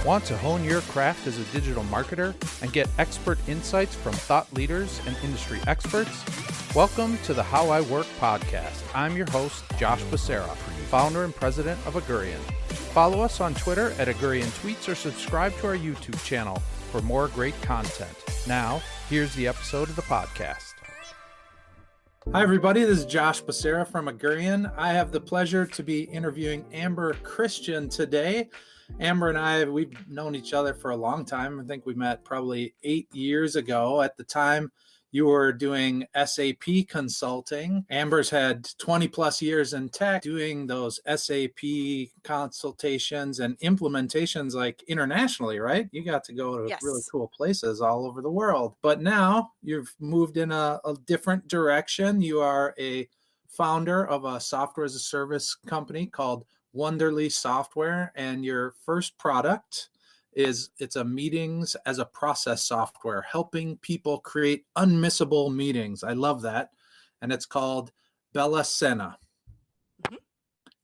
Want to hone your craft as a digital marketer and get expert insights from thought leaders and industry experts? Welcome to the How I Work podcast. I'm your host, Josh Becerra, founder and president of Agurian. Follow us on Twitter at Agurian Tweets or subscribe to our YouTube channel for more great content. Now, here's the episode of the podcast. Hi, everybody. This is Josh Becerra from Agurian. I have the pleasure to be interviewing Amber Christian today. Amber and we've known each other for a long time. I think we met probably 8 years ago. At the time, you were doing SAP consulting. Amber's had 20 plus years in tech doing those SAP consultations and implementations like internationally, right? You got to go to really cool places all over the world. But now you've moved in a different direction. You are a founder of a software as a service company called Wonderly Software, and your first product it's a meetings as a process software, helping people create unmissable meetings. I love that. And it's called Bella Scena. Mm-hmm.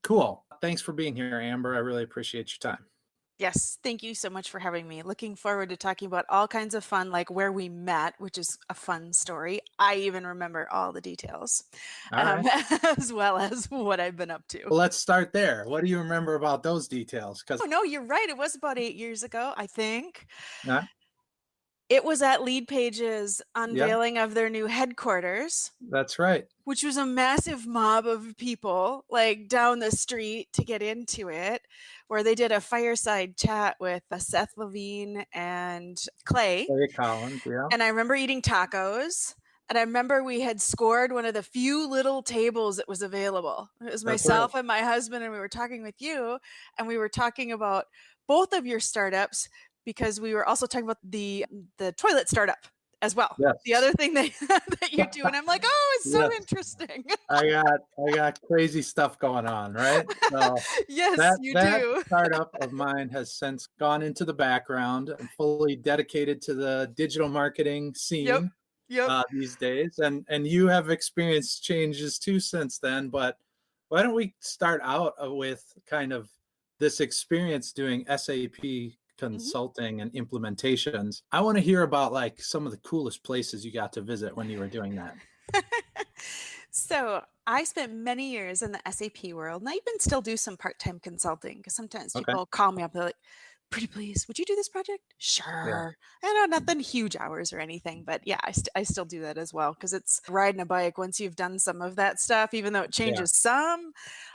Cool. Thanks for being here, Amber. I really appreciate your time. Yes, thank you so much for having me. Looking forward to talking about all kinds of fun, like where we met, which is a fun story. I even remember all the details, as well as what I've been up to. Well, let's start there. What do you remember about those details? Oh, no, you're right. It was about 8 years ago, I think. Yeah. It was at LeadPage's unveiling of their new headquarters. That's right. Which was a massive mob of people like down the street to get into it, where they did a fireside chat with Seth Levine and Clay Collins, yeah. And I remember eating tacos. And I remember we had scored one of the few little tables that was available. It was myself and my husband, and we were talking with you, and we were talking about both of your startups, because we were also talking about the toilet startup as well. Yes. The other thing that you do. And I'm like, oh, it's so interesting. I got crazy stuff going on, right? So yes, you do. That startup of mine has since gone into the background and fully dedicated to the digital marketing scene these days. And you have experienced changes too since then. But why don't we start out with kind of this experience doing SAP consulting and implementations. I want to hear about like some of the coolest places you got to visit when you were doing that. So I spent many years in the SAP world, and I even still do some part-time consulting, because sometimes people call me up, they're like, pretty please, would you do this project? Sure. I know, nothing huge hours or anything, but yeah, I still do that as well, because it's riding a bike. Once you've done some of that stuff, even though it changes some,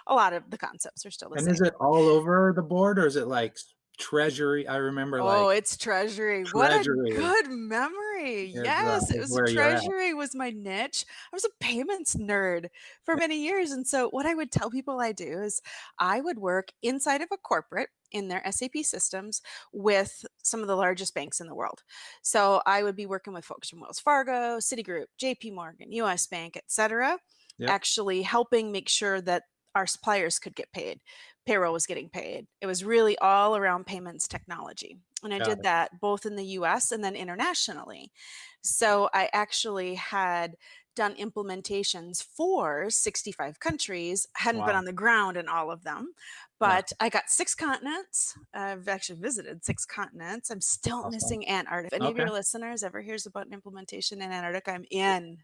a lot of the concepts are still the same. And is it all over the board, or is it like Treasury? I remember it's Treasury. What a good memory. Yes, it was Treasury was my niche. I was a payments nerd for many years. And so what I would tell people I do is I would work inside of a corporate in their SAP systems with some of the largest banks in the world. So I would be working with folks from Wells Fargo, Citigroup, JP Morgan, US Bank, etc., actually helping make sure that our suppliers could get paid. Payroll was getting paid. It was really all around payments technology. And I did that both in the US and then internationally. So I actually had done implementations for 65 countries, hadn't been on the ground in all of them, but I got 6 continents. I've actually visited 6 continents. I'm still missing Antarctica. If any of your listeners ever hears about an implementation in Antarctica, I'm in.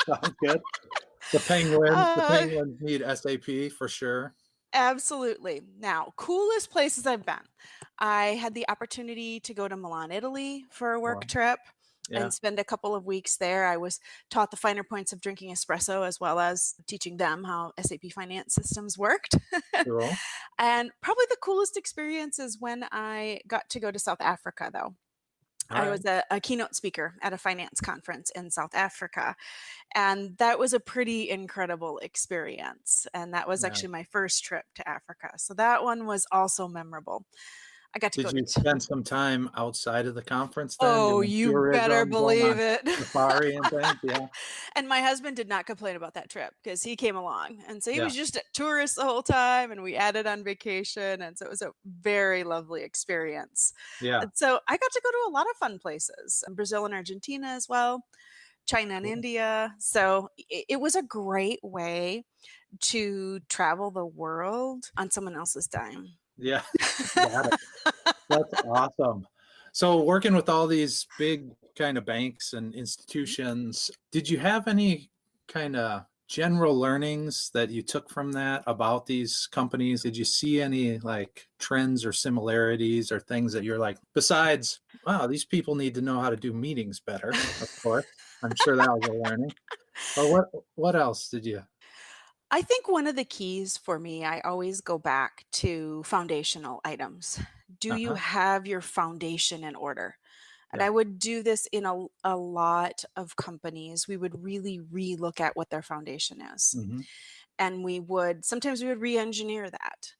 Sounds good. The penguins need SAP for sure. Absolutely. Now, coolest places I've been. I had the opportunity to go to Milan, Italy for a work trip and spend a couple of weeks there. I was taught the finer points of drinking espresso, as well as teaching them how SAP finance systems worked. Cool. And probably the coolest experience is when I got to go to South Africa, though. I was a keynote speaker at a finance conference in South Africa, and that was a pretty incredible experience. And that was actually my first trip to Africa. So that one was also memorable. I got to go. Did you spend some time outside of the conference then? Oh, you better believe it. Safari and things, yeah. And my husband did not complain about that trip, because he came along. And so he was just a tourist the whole time, and we added on vacation. And so it was a very lovely experience. Yeah. And so I got to go to a lot of fun places, Brazil and Argentina as well, China and India. So it was a great way to travel the world on someone else's dime. Yeah. Got it. That's awesome. So working with all these big kind of banks and institutions, did you have any kind of general learnings that you took from that about these companies? Did you see any like trends or similarities or things that you're like, besides, wow, these people need to know how to do meetings better, of course. I'm sure that was a learning. But what else did you? I think one of the keys for me, I always go back to foundational items. Do you Uh-huh. have your foundation in order? And Yeah. I would do this in a lot of companies. We would really re-look at what their foundation is. Hmm. And sometimes we would re-engineer that.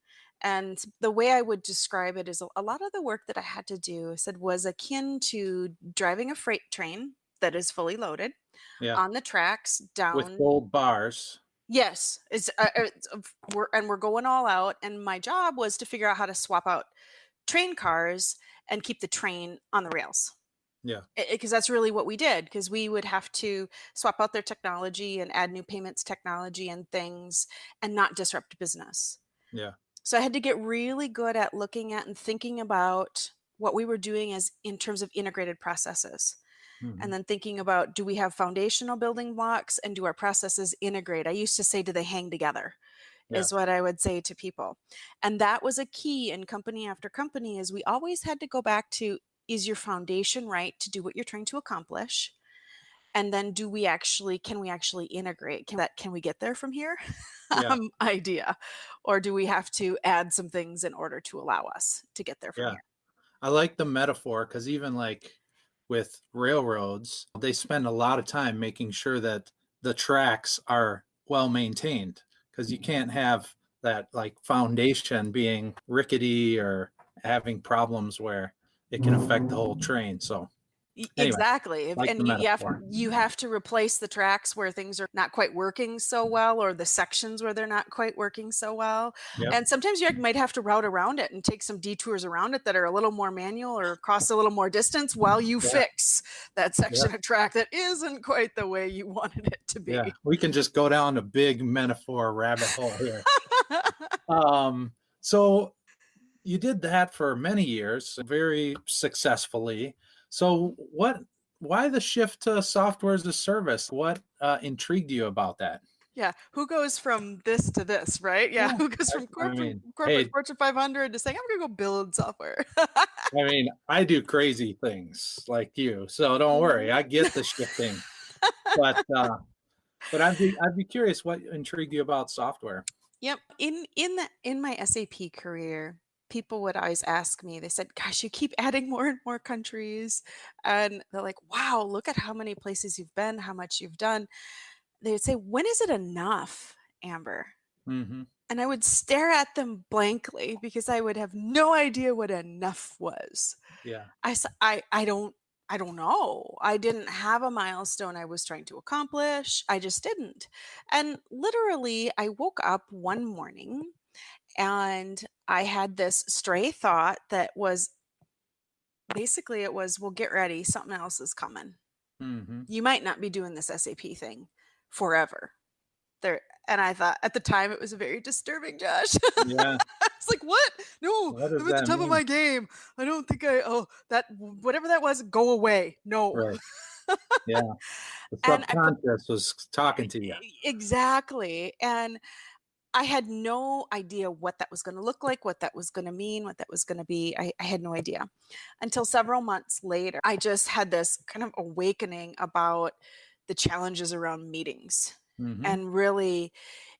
And the way I would describe it is a lot of the work that I had to do, I said, was akin to driving a freight train that is fully loaded Yeah. on the tracks With down. gold bars. Yes, we're going all out, and my job was to figure out how to swap out train cars and keep the train on the rails. Yeah. Because that's really what we did, because we would have to swap out their technology and add new payments technology and things and not disrupt business. Yeah. So I had to get really good at looking at and thinking about what we were doing as in terms of integrated processes. Hmm. And then thinking about, do we have foundational building blocks and do our processes integrate? I used to say, do they hang together? Yeah. Is what I would say to people. And that was a key in company after company, is we always had to go back to, is your foundation right to do what you're trying to accomplish? And then can we actually integrate? Can we get there from here? Yeah. Idea. Or do we have to add some things in order to allow us to get there from Yeah. here? I like the metaphor because even like with railroads, they spend a lot of time making sure that the tracks are well maintained because you can't have that like foundation being rickety or having problems where it can affect the whole train. So anyway, Exactly. like the And metaphor. you have to replace the tracks where things are not quite working so well, or the sections where they're not quite working so well. Yep. And sometimes you might have to route around it and take some detours around it that are a little more manual or cross a little more distance while you Yeah. fix that Yeah. section of track that isn't quite the way you wanted it to Yeah. be. We can just go down a big metaphor rabbit hole here. So you did that for many years, very successfully. So why the shift to software as a service? What intrigued you about that? Yeah, who goes from this to this, right? Yeah, Yeah, who goes from I mean, corporate hey, Fortune 500 to saying, I'm going to go build software? I do crazy things like you, so don't worry. Mhm. I get the shifting, but I'd be curious what intrigued you about software. Yep. In my SAP career, people would always ask me, they said, "Gosh, you keep adding more and more countries." And they're like, "Wow, look at how many places you've been, how much you've done." They would say, "When is it enough, Amber?" Hmm. And I would stare at them blankly because I would have no idea what enough was. Yeah. I don't know. I didn't have a milestone I was trying to accomplish. I just didn't. And literally, I woke up one morning and I had this stray thought that was basically, it was, well, get ready. Something else is coming. Hmm. You might not be doing this SAP thing forever. There, and I thought at the time it was very disturbing, Josh. Yeah. It's like, what? No, What does I'm at the that top of mean? my game. I don't think that whatever that was, go away. No. Right. Yeah. The And subconscious was talking to you. exactly. And I had no idea what that was going to look like, what that was going to mean, what that was going to be. I had no idea until several months later. I just had this kind of awakening about the challenges around meetings. Hmm. And really,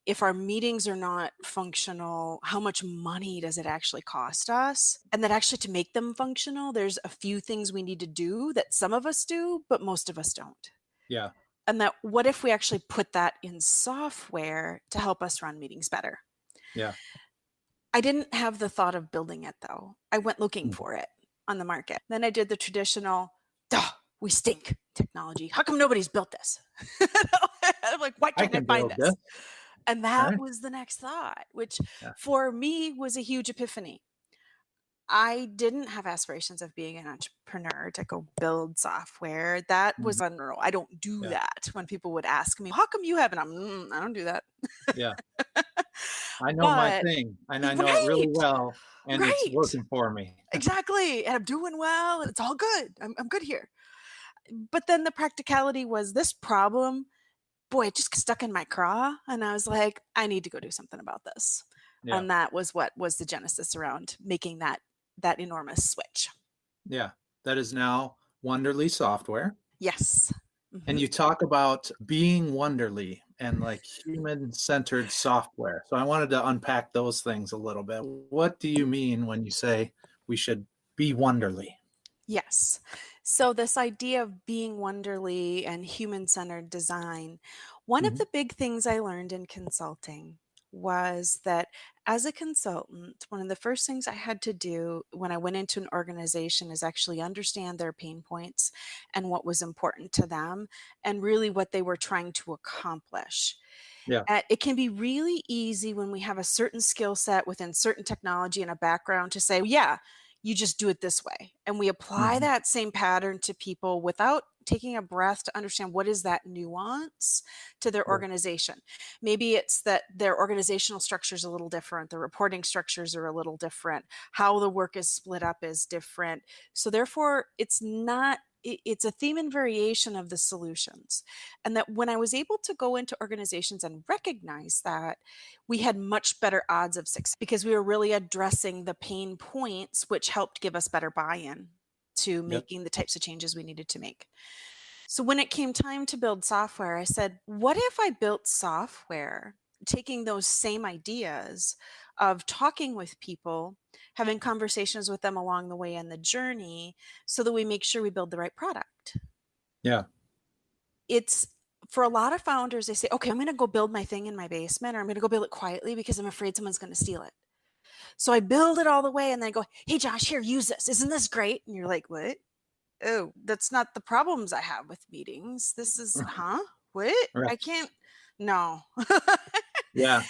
if our meetings are not functional, how much money does it actually cost us? And that actually, to make them functional, there's a few things we need to do that some of us do, but most of us don't. Yeah. And that, what if we actually put that in software to help us run meetings better? Yeah. I didn't have the thought of building it though. I went looking Mm. for it on the market. Then I did the traditional, duh, we stink technology. How come nobody's built this? I'm like, why I can't I can find build this. this? And that Right. was the next thought, which Yeah. for me was a huge epiphany. I didn't have aspirations of being an entrepreneur to go build software. That was Mhm. unreal. I don't do Yeah. that. When people would ask me, how come you haven't? I don't do that. Yeah. I know my thing, and I know it really well, and it's working for me. Exactly. And I'm doing well, and it's all good. I'm good here. But then the practicality was this problem, boy, it just stuck in my craw. And I was like, I need to go do something about this. Yeah. And that was what was the genesis around making that enormous switch. Yeah. That is now Wonderly Software. Yes. Mm-hmm. And you talk about being Wonderly and like human-centered software. So I wanted to unpack those things a little bit. What do you mean when you say we should be Wonderly? Yes. So this idea of being Wonderly and human-centered design, one of the big things I learned in consulting was that as a consultant, one of the first things I had to do when I went into an organization is actually understand their pain points and what was important to them and really what they were trying to accomplish. Yeah. It can be really easy when we have a certain skill set within certain technology and a background to say, yeah, you just do it this way. And we apply that same pattern to people without taking a breath to understand what is that nuance to their organization. Maybe it's that their organizational structure is a little different. The reporting structures are a little different. How the work is split up is different. So therefore, it's a theme and variation of the solutions. And that when I was able to go into organizations and recognize that, we had much better odds of success because we were really addressing the pain points, which helped give us better buy-in to making the types of changes we needed to make. So when it came time to build software, I said, what if I built software taking those same ideas of talking with people, having conversations with them along the way in the journey so that we make sure we build the right product? Yeah. It's for a lot of founders, they say, okay, I'm going to go build my thing in my basement, or I'm going to go build it quietly because I'm afraid someone's going to steal it. So I build it all the way and then I go, hey, Josh, here, use this. Isn't this great? And you're like, what? Oh, that's not the problems I have with meetings. This is, what? Right. I can't, no. Yeah.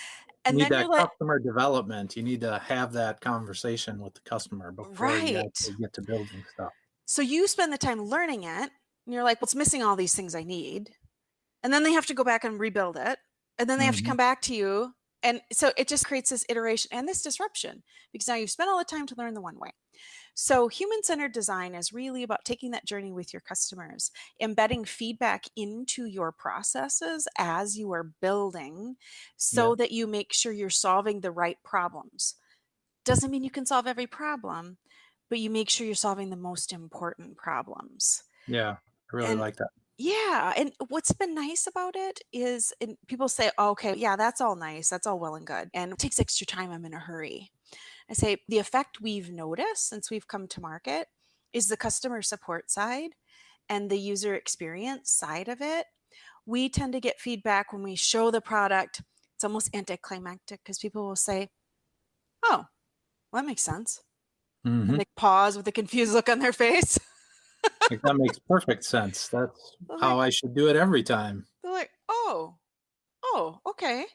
And you need that customer development. You need to have that conversation with the customer before you actually get to building stuff. So you spend the time learning it, and you're like, well, it's missing all these things I need. And then they have to go back and rebuild it. And then they have to come back to you. And so it just creates this iteration and this disruption because now you've spent all the time to learn the one way. So human-centered design is really about taking that journey with your customers, embedding feedback into your processes as you are building so that you make sure you're solving the right problems. Doesn't mean you can solve every problem, but you make sure you're solving the most important problems. Yeah, I really like that. Yeah. And what's been nice about it is people say, oh, okay, yeah, that's all nice. That's all well and good. And it takes extra time. I'm in a hurry. I say the effect we've noticed since we've come to market is the customer support side and the user experience side of it. We tend to get feedback when we show the product. It's almost anticlimactic because people will say, oh, well, that makes sense. And they pause with a confused look on their face. Like, that makes perfect sense. That's how I should do it every time. They're like, oh, okay.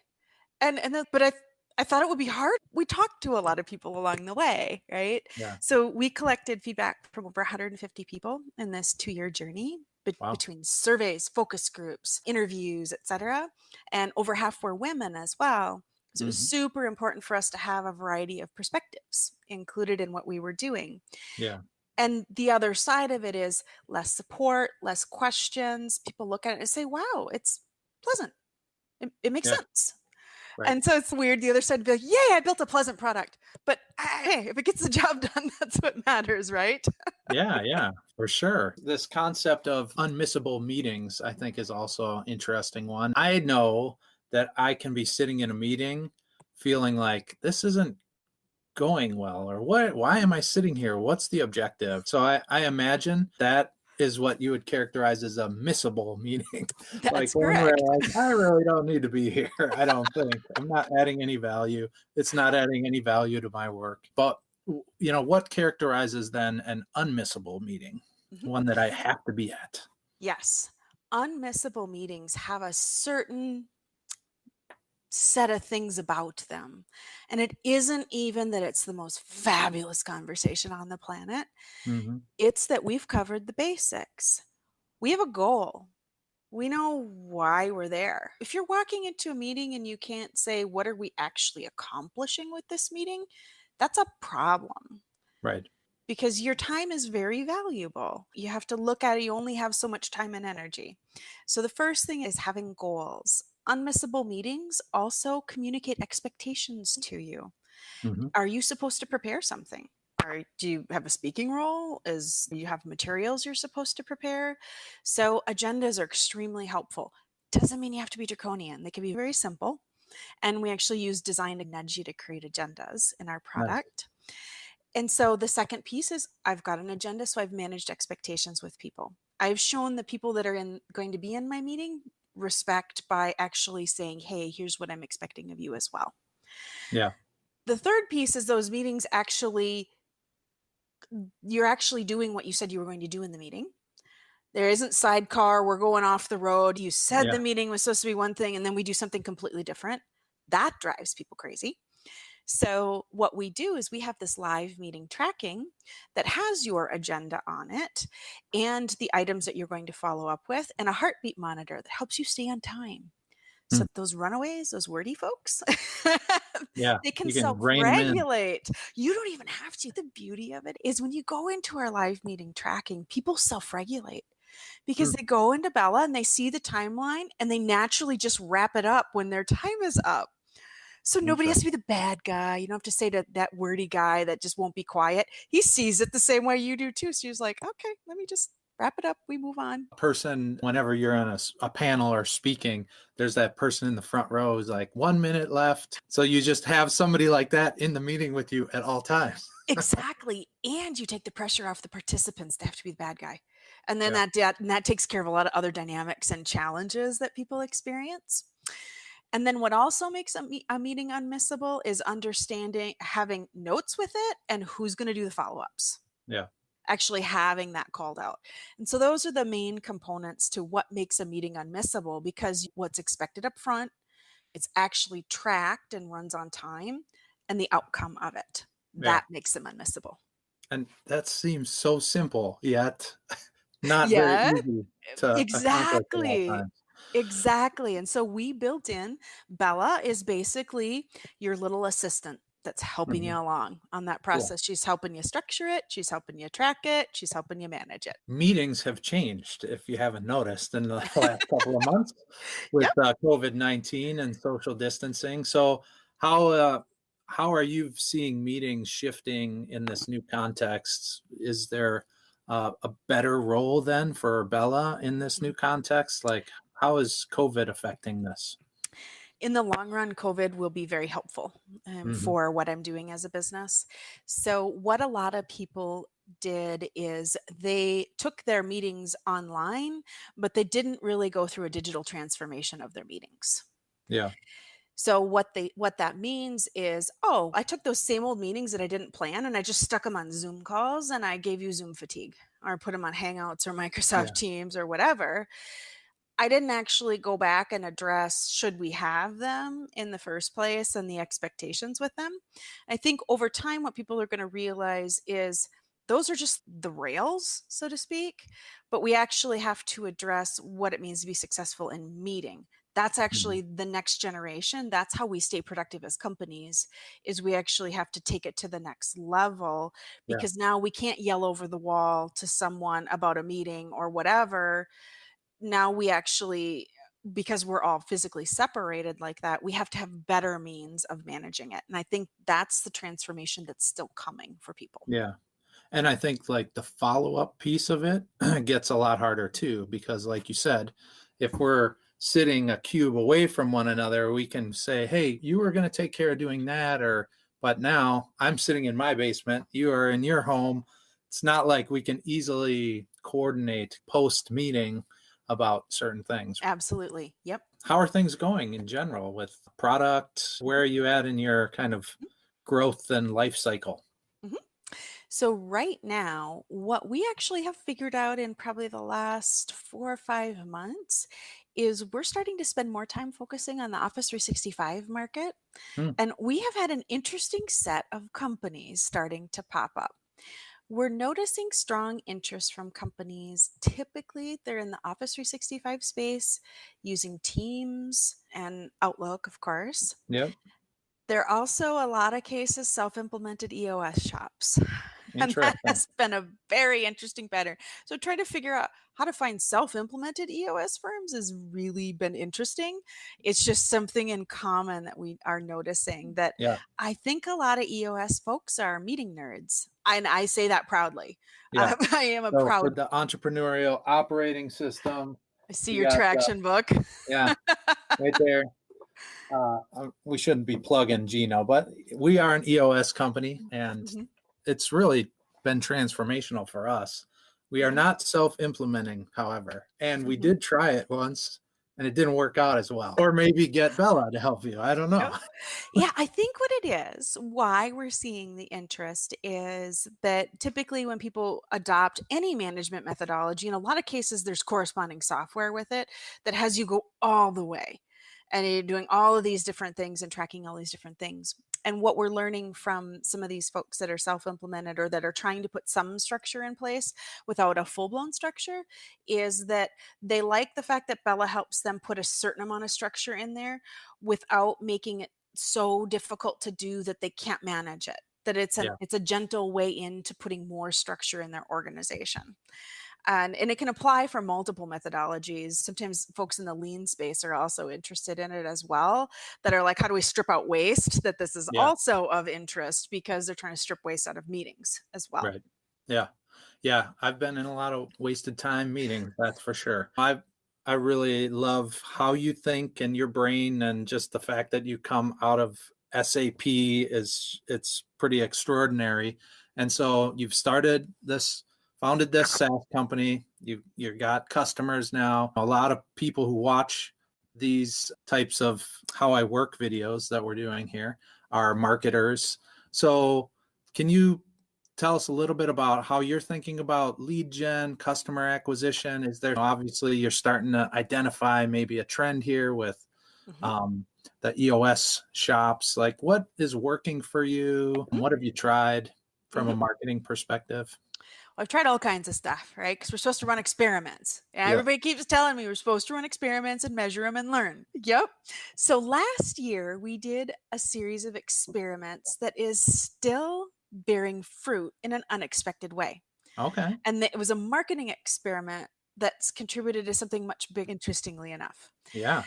But I thought it would be hard. We talked to a lot of people along the way, right? Yeah. So we collected feedback from over 150 people in this 2-year journey between surveys, focus groups, interviews, etc. And over half were women as well. So it was super important for us to have a variety of perspectives included in what we were doing. Yeah. And the other side of it is less support, less questions. People look at it and say, wow, it's pleasant. It makes sense. Right. And so it's weird. The other side would be like, yay, I built a pleasant product. But hey, if it gets the job done, that's what matters, right? Yeah, for sure. This concept of unmissable meetings, I think, is also an interesting one. I know that I can be sitting in a meeting feeling like this isn't going well, or why am I sitting here? What's the objective? So I imagine that is what you would characterize as a missable meeting. That's like correct. Like, I really don't need to be here. I don't think I'm not adding any value. It's not adding any value to my work. But what characterizes then an unmissable meeting? One that I have to be at. Yes. Unmissable meetings have a certain set of things about them. And it isn't even that it's the most fabulous conversation on the planet. It's that we've covered the basics. We have a goal. We know why we're there. If you're walking into a meeting and you can't say, what are we actually accomplishing with this meeting? That's a problem. Right. Because your time is very valuable. You have to look at it. You only have so much time and energy. So the first thing is having goals. Unmissable meetings also communicate expectations to you. Mm-hmm. Are you supposed to prepare something? Or do you have a speaking role? Do you have materials you're supposed to prepare? So agendas are extremely helpful. Doesn't mean you have to be draconian. They can be very simple. And we actually use design to nudge you to create agendas in our product. Nice. And so the second piece is I've got an agenda, so I've managed expectations with people. I've shown the people that are going to be in my meeting respect by actually saying, hey, here's what I'm expecting of you as well. Yeah. The third piece is those meetings you're actually doing what you said you were going to do in the meeting. There isn't sidecar, we're going off the road. You said the meeting was supposed to be one thing and then we do something completely different. That drives people crazy. So what we do is we have this live meeting tracking that has your agenda on it and the items that you're going to follow up with and a heartbeat monitor that helps you stay on time. So those runaways, those wordy folks, they can self-regulate. You don't even have to. The beauty of it is when you go into our live meeting tracking, people self-regulate because they go into Bella and they see the timeline and they naturally just wrap it up when their time is up. So nobody has to be the bad guy. You don't have to say to that wordy guy that just won't be quiet. He sees it the same way you do too. So he's like, okay, let me just wrap it up. We move on. Person, whenever you're on a panel or speaking, there's that person in the front row who's like 1 minute left. So you just have somebody like that in the meeting with you at all times. Exactly. And you take the pressure off the participants to have to be the bad guy. And then that takes care of a lot of other dynamics and challenges that people experience. And then what also makes a meeting unmissable is understanding, having notes with it and who's going to do the follow-ups. Yeah. Actually having that called out. And so those are the main components to what makes a meeting unmissable, because what's expected up front, it's actually tracked and runs on time, and the outcome of it. That makes them unmissable. And that seems so simple, yet not very easy to accomplish at all times. Exactly. And so we built in, Bella is basically your little assistant that's helping you along on that process. Cool. She's helping you structure it. She's helping you track it. She's helping you manage it. Meetings have changed, if you haven't noticed, in the last couple of months with COVID-19 and social distancing. So how are you seeing meetings shifting in this new context? Is there a better role then for Bella in this new context? Like, how is COVID affecting this? In the long run, COVID will be very helpful for what I'm doing as a business. So what a lot of people did is they took their meetings online, but they didn't really go through a digital transformation of their meetings. Yeah. So what that means is, oh, I took those same old meetings that I didn't plan and I just stuck them on Zoom calls and I gave you Zoom fatigue, or put them on Hangouts or Microsoft Teams or whatever. I didn't actually go back and address, should we have them in the first place and the expectations with them. I think over time, what people are going to realize is those are just the rails, so to speak, but we actually have to address what it means to be successful in meeting. That's actually the next generation. That's how we stay productive as companies, is we actually have to take it to the next level, because now we can't yell over the wall to someone about a meeting or whatever. Now we actually, because we're all physically separated like that, we have to have better means of managing it. And I think that's the transformation that's still coming for people. Yeah. And I think like the follow-up piece of it gets a lot harder too, because like you said, if we're sitting a cube away from one another, we can say, hey, you were going to take care of doing that, but now I'm sitting in my basement, you are in your home. It's not like we can easily coordinate post-meeting about certain things. Absolutely. Yep. How are things going in general with product? Where are you at in your kind of growth and life cycle? So right now, what we actually have figured out in probably the last 4 or 5 months is we're starting to spend more time focusing on the Office 365 market. And we have had an interesting set of companies starting to pop up. We're noticing strong interest from companies. Typically, they're in the Office 365 space, using Teams and Outlook, of course. Yep. There are also a lot of cases self-implemented EOS shops. And that Interesting. has been a very interesting pattern. So trying to figure out how to find self-implemented EOS firms has really been interesting. It's just something in common that we are noticing, that Yeah. I think a lot of EOS folks are meeting nerds. And I say that proudly. Yeah. I am a So for proud. the entrepreneurial operating system, I see you your got traction book. yeah, right there. We shouldn't be plugging Gino, but we are an EOS company, and Mhm. it's really been transformational for us. We are Mhm. not self-implementing, however, and we Mhm. did try it once, and it didn't work out as well. Or maybe get Bella to help you. I don't know. Yep. Yeah, I think what it is, why we're seeing the interest is that typically when people adopt any management methodology, in a lot of cases, there's corresponding software with it that has you go all the way. And you're doing all of these different things and tracking all these different things. And what we're learning from some of these folks that are self-implemented or that are trying to put some structure in place without a full-blown structure is that they like the fact that Bella helps them put a certain amount of structure in there without making it so difficult to do that they can't manage it, that Yeah. it's a gentle way into putting more structure in their organization. And it can apply for multiple methodologies. Sometimes folks in the lean space are also interested in it as well, that are like, how do we strip out waste? That this is Yeah. also of interest because they're trying to strip waste out of meetings as well. Right. Yeah. Yeah. I've been in a lot of wasted time meetings, that's for sure. I really love how you think and your brain, and just the fact that you come out of SAP it's pretty extraordinary. And so you've founded this SaaS company. You got customers now. A lot of people who watch these types of how I work videos that we're doing here are marketers. So can you tell us a little bit about how you're thinking about lead gen, customer acquisition? Is there, obviously, you're starting to identify maybe a trend here with Mhm. the EOS shops. Like, what is working for you? And Mhm. what have you tried from a Mhm. marketing perspective? I've tried all kinds of stuff, right? Because we're supposed to run experiments. And Yeah. everybody keeps telling me we're supposed to run experiments and measure them and learn. Yep. So last year, we did a series of experiments that is still bearing fruit in an unexpected way. Okay. And it was a marketing experiment that's contributed to something much big, interestingly enough. Yeah.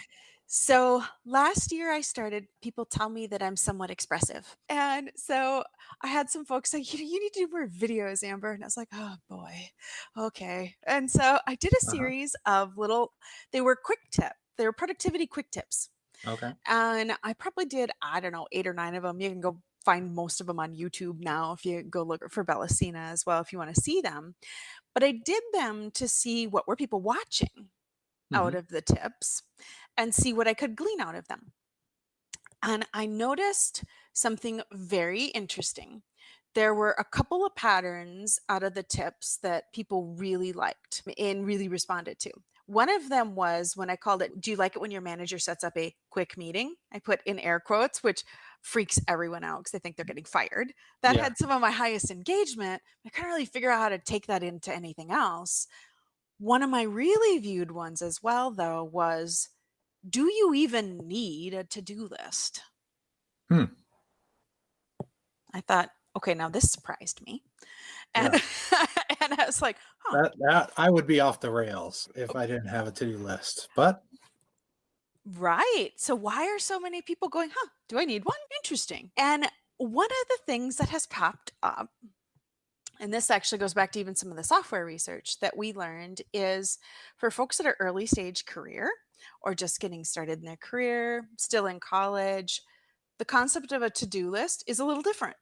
So last year I started, people tell me that I'm somewhat expressive. And so I had some folks say, you need to do more videos, Amber. And I was like, oh boy, okay. And so I did a Uh-huh. series of they were they were productivity quick tips. Okay. And I probably did, I don't know, 8 or 9 of them. You can go find most of them on YouTube now if you go look for Bella Scena as well, if you want to see them. But I did them to see what were people watching out Hmm. of the tips and see what I could glean out of them. And I noticed something very interesting. There were a couple of patterns out of the tips that people really liked and really responded to. One of them was when I called it, do you like it when your manager sets up a quick meeting? I put in air quotes, which freaks everyone out because they think they're getting fired. That Yeah. had some of my highest engagement. I couldn't really figure out how to take that into anything else. One of my really viewed ones as well, though, was, do you even need a to-do list? Hmm. I thought, okay, now this surprised me. And Yeah. and I was like, huh, That I would be off the rails if I didn't have a to-do list. But right. So why are so many people going, huh, do I need one? Interesting. And one of the things that has popped up, and this actually goes back to even some of the software research that we learned, is for folks that are early stage career or just getting started in their career, still in college, the concept of a to-do list is a little different.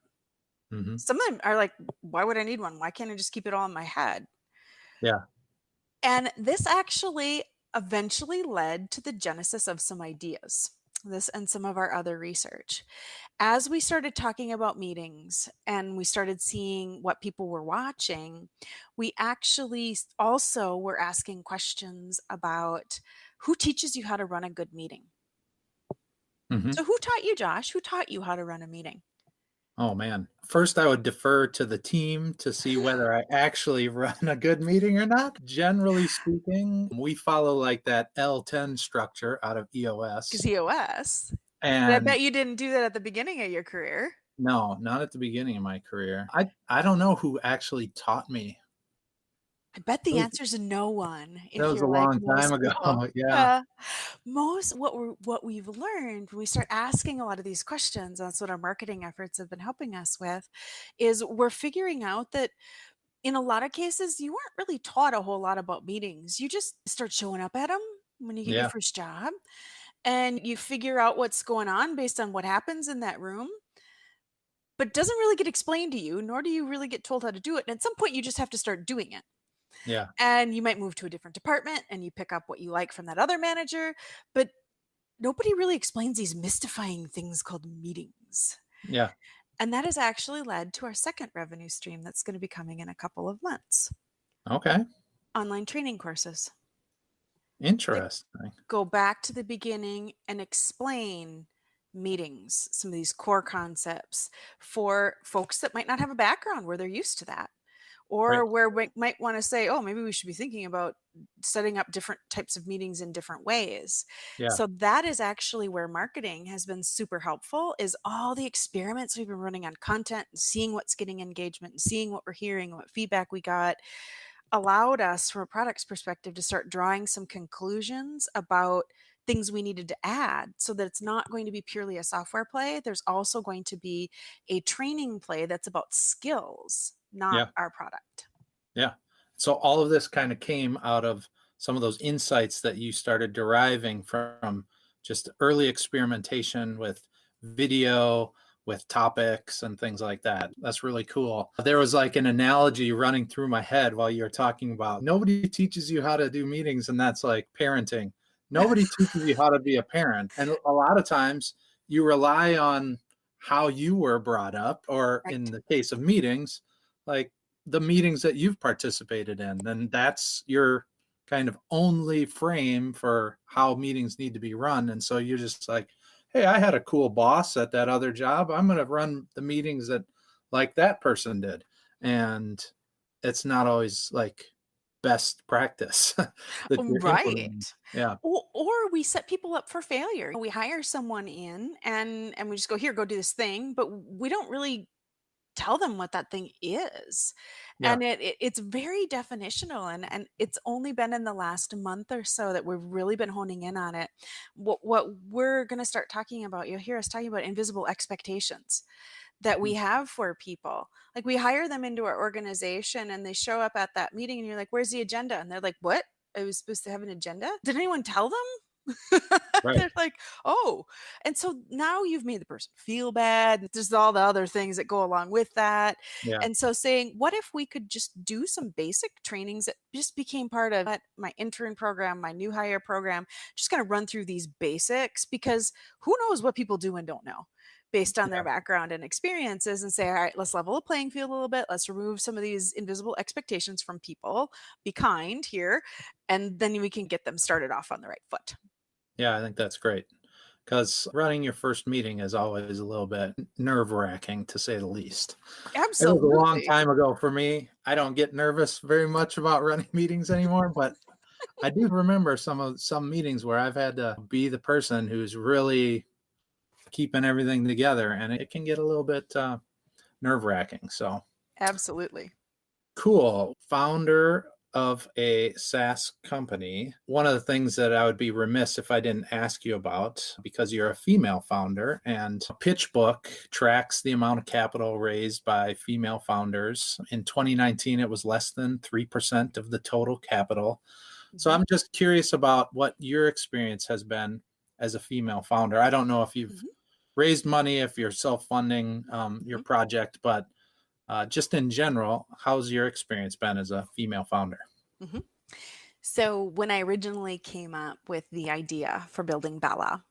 mhm. Some of them are like, why would I need one? Why can't I just keep it all in my head? Yeah. And this actually eventually led to the genesis of some ideas. This and some of our other research. As we started talking about meetings and we started seeing what people were watching, we actually also were asking questions about who teaches you how to run a good meeting. Mhm. So, who taught you, Josh? Who taught you how to run a meeting? Oh, man. First, I would defer to the team to see whether I actually run a good meeting or not. Generally speaking, we follow like that L10 structure out of Because EOS. EOS. But I And bet you didn't do that at the beginning of your career. no, not at the beginning of my career. I don't know who actually taught me. I bet It the was answer is no one that if was a you're like long time most ago. people. Yeah. Yeah. Most what we've learned when we start asking a lot of these questions, that's what our marketing efforts have been helping us with, is we're figuring out that in a lot of cases, you weren't really taught a whole lot about meetings. You just start showing up at them when you get your Yeah. first job and you figure out what's going on based on what happens in that room, but doesn't really get explained to you, nor do you really get told how to do it. And at some point, you just have to start doing it. Yeah. And you might move to a different department and you pick up what you like from that other manager, but nobody really explains these mystifying things called meetings. Yeah. And that has actually led to our second revenue stream that's going to be coming in a couple of months. Okay. Online training courses that Interesting. go back to the beginning and explain meetings, some of these core concepts for folks that might not have a background where they're used to that, or Right. where we might want to say, oh, maybe we should be thinking about setting up different types of meetings in different ways. Yeah. So that is actually where marketing has been super helpful, is all the experiments we've been running on content and seeing what's getting engagement and seeing what we're hearing and what feedback we got allowed us from a product's perspective to start drawing some conclusions about things we needed to add so that it's not going to be purely a software play. There's also going to be a training play that's about skills, not Yeah. our product. Yeah. So all of this kind of came out of some of those insights that you started deriving from just early experimentation with video, with topics and things like that. That's really cool. There was like an analogy running through my head while you were talking about nobody teaches you how to do meetings, and that's like parenting. Nobody teaches you how to be a parent. And a lot of times you rely on how you were brought up, or in Right. the case of meetings, like the meetings that you've participated in, then that's your kind of only frame for how meetings need to be run. And so you're just like, hey, I had a cool boss at that other job. I'm going to run the meetings that like that person did. And it's not always like best practice that you're implementing. Right. Yeah. Or we set people up for failure. We hire someone in and we just go, here, go do this thing, but we don't really tell them what that thing is. Yeah. And it's very definitional, and it's only been in the last month or so that we've really been honing in on it. What we're going to start talking about, you'll hear us talking about invisible expectations that we have for people. Like, we hire them into our organization and they show up at that meeting and you're like, where's the agenda? And they're like, what? I was supposed to have an agenda? Did anyone tell them? Right. They're like, oh. And so now you've made the person feel bad. There's all the other things that go along with that. Yeah. And so saying, what if we could just do some basic trainings that just became part of my intern program, my new hire program, just kind of run through these basics, because who knows what people do and don't know based on their Yeah. background and experiences, and say, all right, let's level the playing field a little bit. Let's remove some of these invisible expectations from people. Be kind here. And then we can get them started off on the right foot. Yeah. I think that's great, because running your first meeting is always a little bit nerve wracking, to say the least. It was a long Absolutely. time ago for me. I don't get nervous very much about running meetings anymore, but I do remember some meetings where I've had to be the person who's really keeping everything together, and it can get a little bit nerve-wracking. So Absolutely. cool. Founder of a SaaS company. One of the things that I would be remiss if I didn't ask you about, because you're a female founder, and PitchBook tracks the amount of capital raised by female founders. In 2019, it was less than 3% of the total capital. So Mhm. I'm just curious about what your experience has been as a female founder. I don't know if you've Mhm. raised money, if you're self-funding your Mhm. project, but just in general, how's your experience been as a female founder? Mhm. So when I originally came up with the idea for building Bella,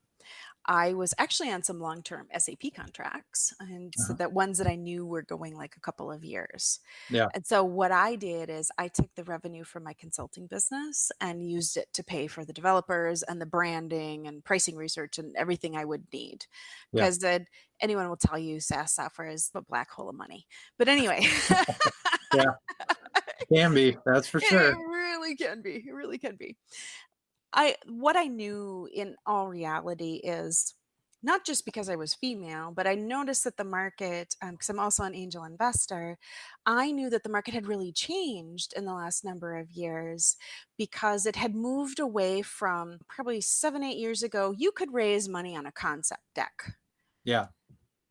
I was actually on some long-term SAP contracts, and so that ones that I knew were going like a couple of years. Yeah. And so what I did is I took the revenue from my consulting business and used it to pay for the developers and the branding and pricing research and everything I would need. Yeah. Because anyone will tell you SaaS software is a black hole of money. But anyway. Yeah. Can be, that's for sure. It really can be. It really can be. What I knew in all reality is not just because I was female, but I noticed that the market, because I'm also an angel investor, I knew that the market had really changed in the last number of years because it had moved away from probably 7, 8 years ago. You could raise money on a concept deck. Yeah.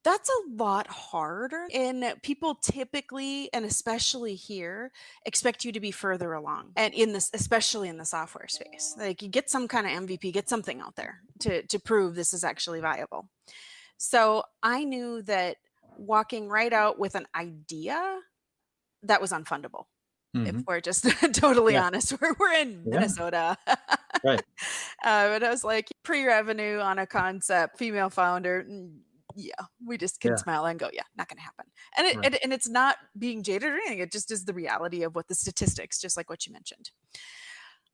That's a lot harder. And people typically, and especially here, expect you to be further along. And in this, especially in the software space, like you get some kind of MVP, get something out there to prove this is actually viable. So I knew that walking right out with an idea that was unfundable. If we're just totally honest, we're in Minnesota. Right. But I was like, pre-revenue on a concept, female founder. Yeah, we just can smile and go, yeah, not going to happen. And it's not being jaded or anything. It just is the reality of what the statistics, just like what you mentioned.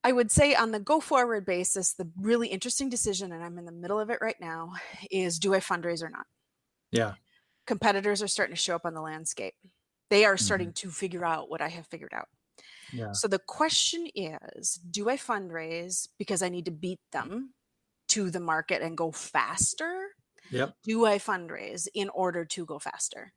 I would say on the go forward basis, the really interesting decision, and I'm in the middle of it right now, is do I fundraise or not? Yeah. Competitors are starting to show up on the landscape. They are starting to figure out what I have figured out. Yeah. So the question is, do I fundraise because I need to beat them to the market and go faster? Yep. Do I fundraise in order to go faster?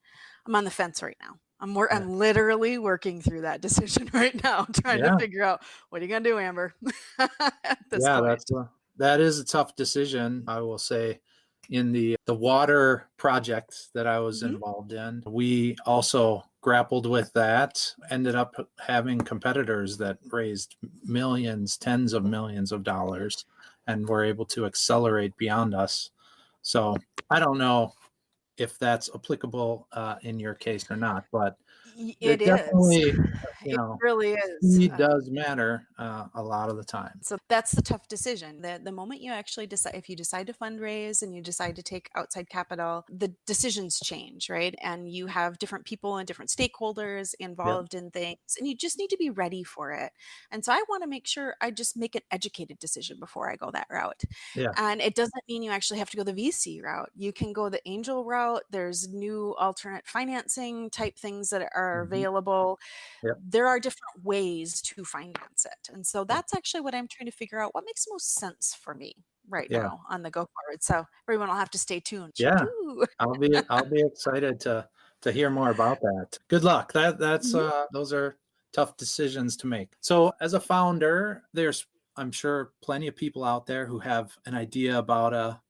I'm on the fence right now. I'm literally working through that decision right now, trying to figure out what are you going to do, Amber? At this point. That is a tough decision. I will say in the water project that I was involved in, we also grappled with that, ended up having competitors that raised millions, tens of millions of dollars, and were able to accelerate beyond us. So I don't know if that's applicable in your case or not, but it definitely, it really is. Speed does matter a lot of the time. So that's the tough decision. The moment you actually decide, if you decide to fundraise and you decide to take outside capital, the decisions change, right? And you have different people and different stakeholders involved in things, and you just need to be ready for it. And so I want to make sure I just make an educated decision before I go that route. Yeah. And it doesn't mean you actually have to go the VC route. You can go the angel route. There's new alternate financing type things that are available. There are different ways to finance it. And so that's actually what I'm trying to figure out. What makes most sense for me right now on the go forward. So everyone will have to stay tuned. Yeah. I'll be excited to hear more about that. Good luck. That's those are tough decisions to make. So as a founder, there's, I'm sure, plenty of people out there who have an idea about a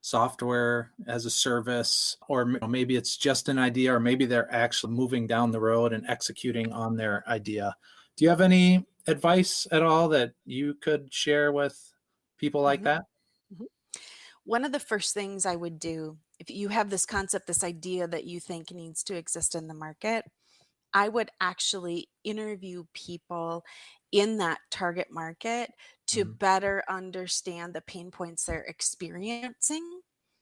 software as a service, or maybe it's just an idea, or maybe they're actually moving down the road and executing on their idea. Do you have any advice at all that you could share with people like that? One of the first things I would do, if you have this concept, this idea that you think needs to exist in the market, I would actually interview people in that target market to better understand the pain points they're experiencing.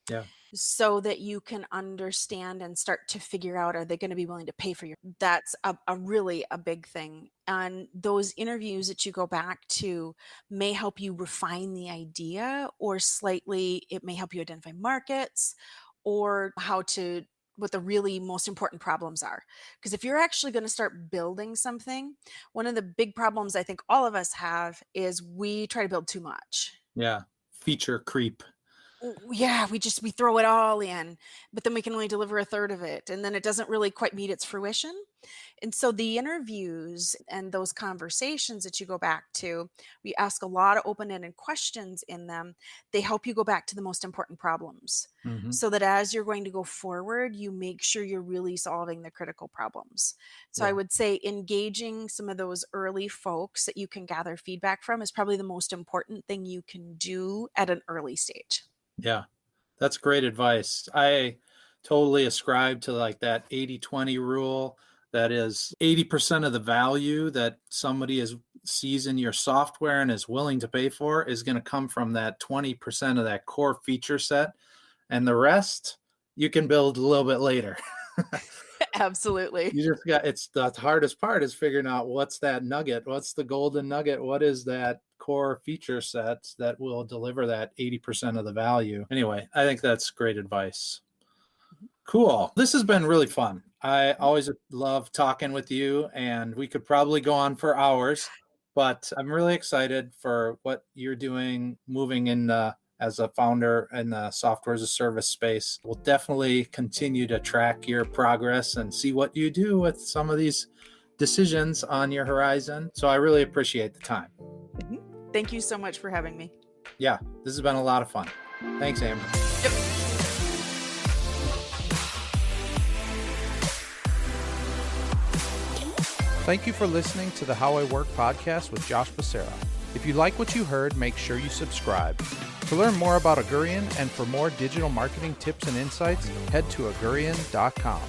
Yeah. So that you can understand and start to figure out, are they going to be willing to pay for your, that's a really a big thing. And those interviews that you go back to may help you refine the idea, or slightly, it may help you identify markets or what the really most important problems are. Because if you're actually going to start building something, one of the big problems I think all of us have is we try to build too much. Yeah. Feature creep. Yeah, we throw it all in, but then we can only deliver a third of it. And then it doesn't really quite meet its fruition. And so the interviews and those conversations that you go back to, we ask a lot of open-ended questions in them. They help you go back to the most important problems, so that as you're going to go forward, you make sure you're really solving the critical problems. So I would say engaging some of those early folks that you can gather feedback from is probably the most important thing you can do at an early stage. Yeah, that's great advice. I totally ascribe to like that 80-20 rule. that is 80% of the value that somebody sees in your software and is willing to pay for is going to come from that 20% of that core feature set. And the rest you can build a little bit later. Absolutely. You just it's the hardest part is figuring out what's that nugget, what's the golden nugget, what is that core feature sets that will deliver that 80% of the value. Anyway, I think that's great advice. Cool. This has been really fun. I always love talking with you, and we could probably go on for hours, but I'm really excited for what you're doing, moving in as a founder in the software as a service space. We'll definitely continue to track your progress and see what you do with some of these decisions on your horizon. So I really appreciate the time. Thank you so much for having me. Yeah, this has been a lot of fun. Thanks, Amber. Yep. Thank you for listening to the How I Work podcast with Josh Becerra. If you like what you heard, make sure you subscribe. To learn more about Augurian and for more digital marketing tips and insights, head to augurian.com.